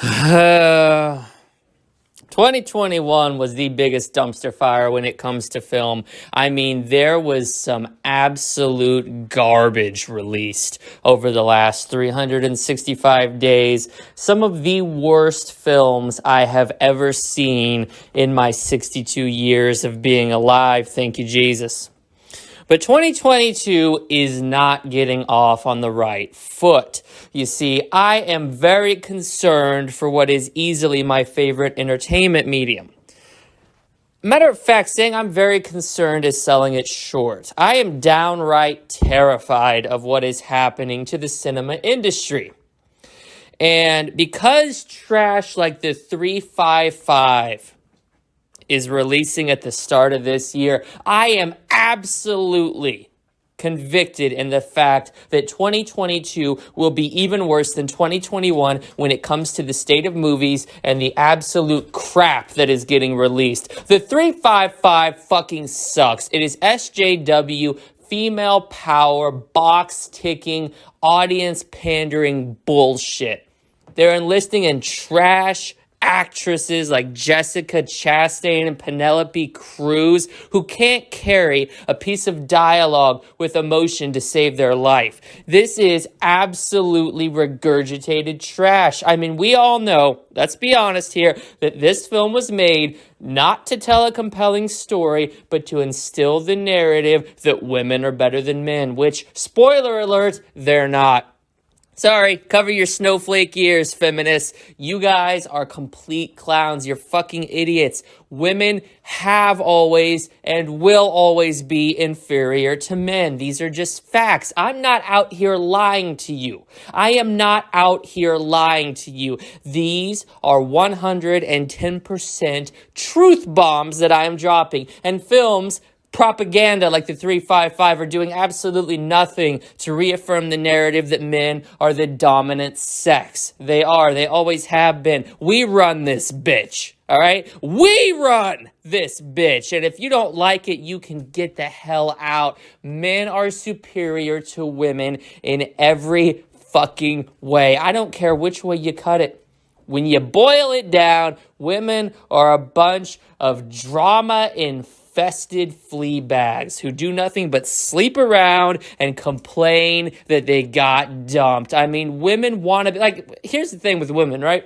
2021 was the biggest dumpster fire when it comes to film. I mean, there was some absolute garbage released over the last 365 days. Some of the worst films I have ever seen in my 62 years of being alive. Thank you, Jesus. But 2022 is not getting off on the right foot. You see, I am very concerned for what is easily my favorite entertainment medium. Matter of fact, saying I'm very concerned is selling it short. I am downright terrified of what is happening to the cinema industry. And because trash like the 355 is releasing at the start of this year, I am absolutely convicted in the fact that 2022 will be even worse than 2021 when it comes to the state of movies and the absolute crap that is getting released. The 355 fucking sucks. It is SJW, female power, box ticking, audience pandering bullshit. They're enlisting in trash actresses like Jessica Chastain and Penelope Cruz who can't carry a piece of dialogue with emotion to save their life. This is absolutely regurgitated trash. I mean, we all know, let's be honest here, that this film was made not to tell a compelling story, but to instill the narrative that women are better than men, which, spoiler alert, they're not. Sorry, cover your snowflake ears, feminists. You guys are complete clowns. You're fucking idiots. Women have always and will always be inferior to men. These are just facts. I'm not out here lying to you. I am not out here lying to you. These are 110% truth bombs that I am dropping. And films, propaganda like the 355 are doing absolutely nothing to reaffirm the narrative that men are the dominant sex. They are. They always have been. We run this bitch. All right? We run this bitch. And if you don't like it, you can get the hell out. Men are superior to women in every fucking way. I don't care which way you cut it. When you boil it down, women are a bunch of drama-infested flea bags who do nothing but sleep around and complain that they got dumped. I mean, women want to be like, here's the thing with women, right?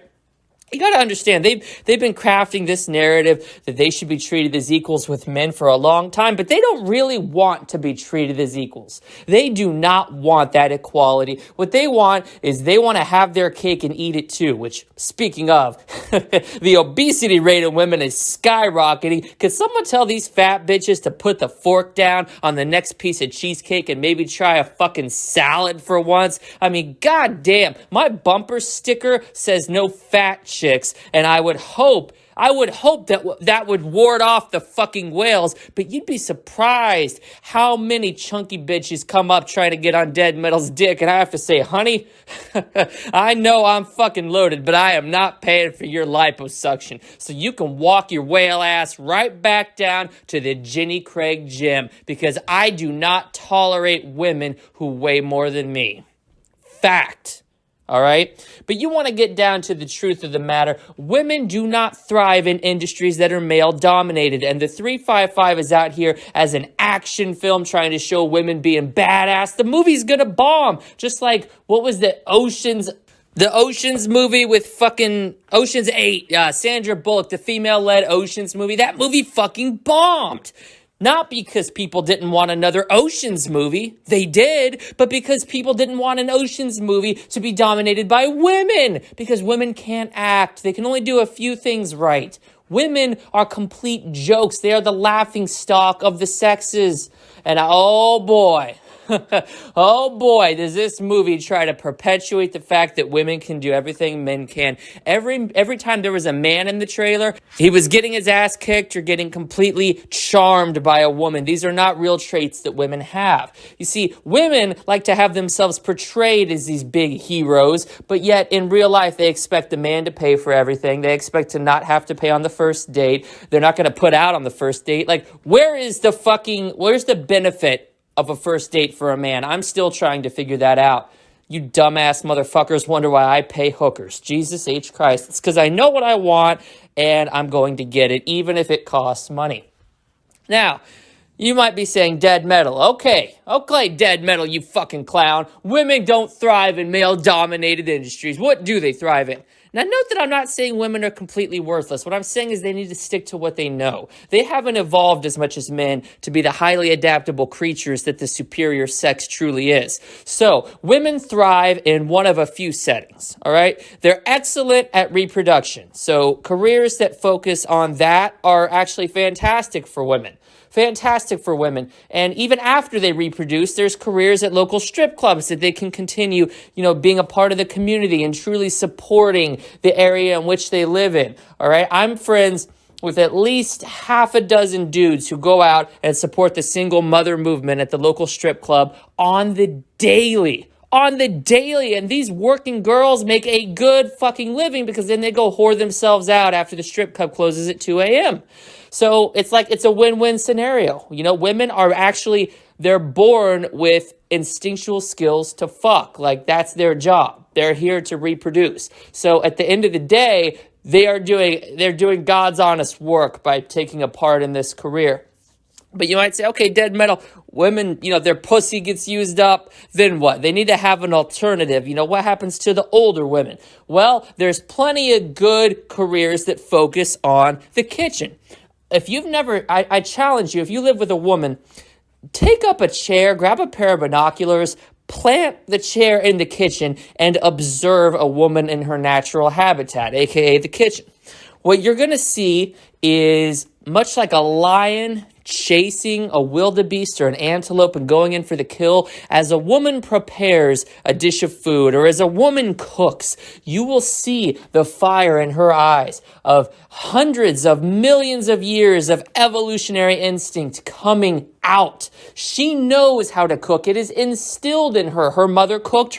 You got to understand, they've been crafting this narrative that they should be treated as equals with men for a long time, but they don't really want to be treated as equals. They do not want that equality. What they want is they want to have their cake and eat it too, which, speaking of, the obesity rate of women is skyrocketing. Could someone tell these fat bitches to put the fork down on the next piece of cheesecake and maybe try a fucking salad for once? I mean, goddamn, my bumper sticker says no fat chicks, and I would hope that would ward off the fucking whales, but you'd be surprised how many chunky bitches come up trying to get on Dead Metal's dick, and I have to say, honey, I know I'm fucking loaded, but I am not paying for your liposuction, so you can walk your whale ass right back down to the Jenny Craig gym, because I do not tolerate women who weigh more than me. Fact. All right? But you want to get down to the truth of the matter. Women do not thrive in industries that are male-dominated, and the 355 is out here as an action film trying to show women being badass. The movie's gonna bomb. Just like, what was the Ocean's movie with fucking Ocean's 8, Sandra Bullock, the female-led Ocean's movie. That movie fucking bombed. Not because people didn't want another Ocean's movie. They did, but because people didn't want an Ocean's movie to be dominated by women. Because women can't act. They can only do a few things right. Women are complete jokes. They are the laughing stock of the sexes. And oh boy, oh boy, does this movie try to perpetuate the fact that women can do everything men can. Every time there was a man in the trailer, he was getting his ass kicked or getting completely charmed by a woman. These are not real traits that women have. You see, women like to have themselves portrayed as these big heroes, but yet in real life, they expect a man to pay for everything. They expect to not have to pay on the first date. They're not going to put out on the first date. Like, where's the benefit of a first date for a man? I'm still trying to figure that out. You dumbass motherfuckers wonder why I pay hookers. Jesus H. Christ. It's because I know what I want and I'm going to get it, even if it costs money. Now, you might be saying dead metal. Okay, dead metal, you fucking clown. Women don't thrive in male-dominated industries. What do they thrive in? Now, note that I'm not saying women are completely worthless. What I'm saying is they need to stick to what they know. They haven't evolved as much as men to be the highly adaptable creatures that the superior sex truly is. So, women thrive in one of a few settings, all right? They're excellent at reproduction. So, careers that focus on that are actually fantastic for women. Fantastic for women. And even after they reproduce, there's careers at local strip clubs that they can continue, being a part of the community and truly supporting the area in which they live in. All right. I'm friends with at least half a dozen dudes who go out and support the single mother movement at the local strip club on the daily. And these working girls make a good fucking living because then they go whore themselves out after the strip club closes at 2 a.m. So it's a win-win scenario. Women are actually, they're born with instinctual skills to fuck. Like, that's their job. They're here to reproduce. So at the end of the day, they're doing God's honest work by taking a part in this career. But you might say, okay, dead metal, women, their pussy gets used up, then what? They need to have an alternative. What happens to the older women? Well, there's plenty of good careers that focus on the kitchen. If you've never, I challenge you, if you live with a woman, take up a chair, grab a pair of binoculars, plant the chair in the kitchen, and observe a woman in her natural habitat, aka the kitchen. What you're going to see is much like a lion chasing a wildebeest or an antelope and going in for the kill, as a woman prepares a dish of food or as a woman cooks, you will see the fire in her eyes of hundreds of millions of years of evolutionary instinct coming out. She knows how to cook. It is instilled in her. Her mother cooked.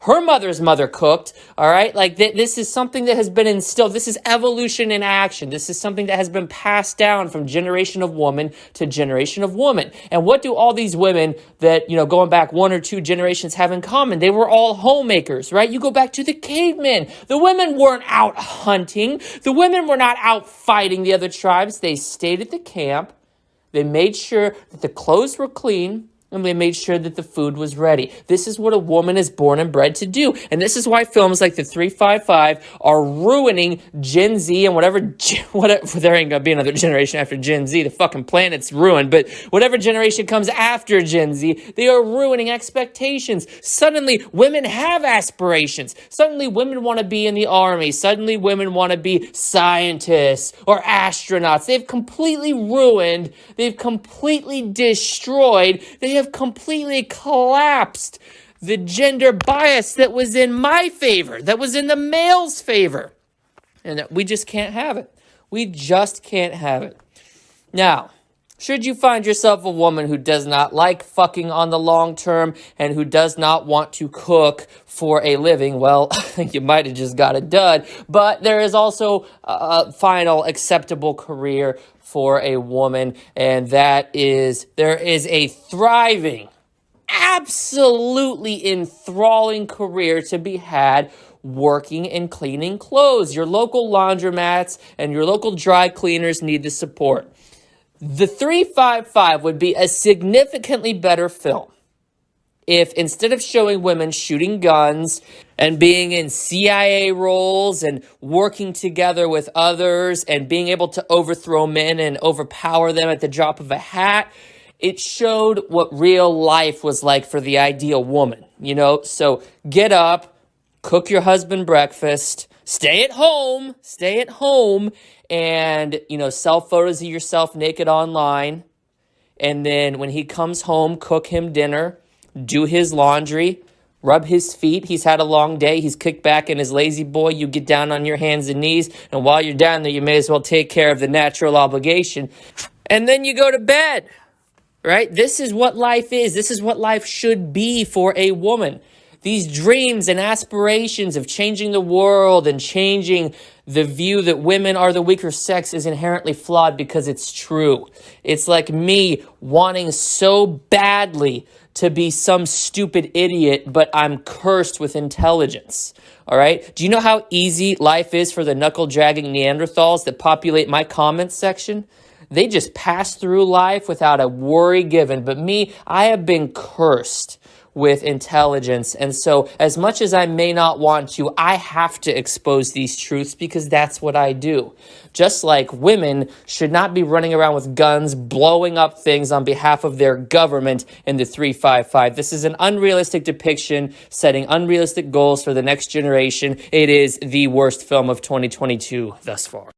Her mother's mother cooked, all right? This is something that has been instilled. This is evolution in action. This is something that has been passed down from generation of woman to generation of woman. And what do all these women that, going back 1 or 2 generations have in common? They were all homemakers, right? You go back to the cavemen. The women weren't out hunting. The women were not out fighting the other tribes. They stayed at the camp. They made sure that the clothes were clean, and they made sure that the food was ready. This is what a woman is born and bred to do. And this is why films like the 355 are ruining Gen Z and whatever, there ain't gonna be another generation after Gen Z. The fucking planet's ruined. But whatever generation comes after Gen Z, they are ruining expectations. Suddenly, women have aspirations. Suddenly, women want to be in the army. Suddenly, women want to be scientists or astronauts. They've completely ruined. They've completely destroyed. They have completely collapsed the gender bias that was in my favor, that was in the male's favor. And we just can't have it. We just can't have it. Now, should you find yourself a woman who does not like fucking on the long term and who does not want to cook for a living, well, you might have just got a dud. But there is also a final acceptable career for a woman, and that is there is a thriving, absolutely enthralling career to be had working and cleaning clothes. Your local laundromats and your local dry cleaners need the support. The 355 would be a significantly better film if instead of showing women shooting guns and being in CIA roles and working together with others and being able to overthrow men and overpower them at the drop of a hat, it showed what real life was like for the ideal woman, So get up, cook your husband breakfast, stay at home, and, sell photos of yourself naked online. And then when he comes home, cook him dinner, do his laundry, rub his feet. He's had a long day. He's kicked back in his lazy boy. You get down on your hands and knees. And while you're down there, you may as well take care of the natural obligation. And then you go to bed, right? This is what life is. This is what life should be for a woman. These dreams and aspirations of changing the world and changing the view that women are the weaker sex is inherently flawed because it's true. It's like me wanting so badly to be some stupid idiot, but I'm cursed with intelligence. All right? Do you know how easy life is for the knuckle-dragging Neanderthals that populate my comments section? They just pass through life without a worry given. But me, I have been cursed with intelligence. And so as much as I may not want to, I have to expose these truths because that's what I do. Just like women should not be running around with guns, blowing up things on behalf of their government in the 355. This is an unrealistic depiction, setting unrealistic goals for the next generation. It is the worst film of 2022 thus far.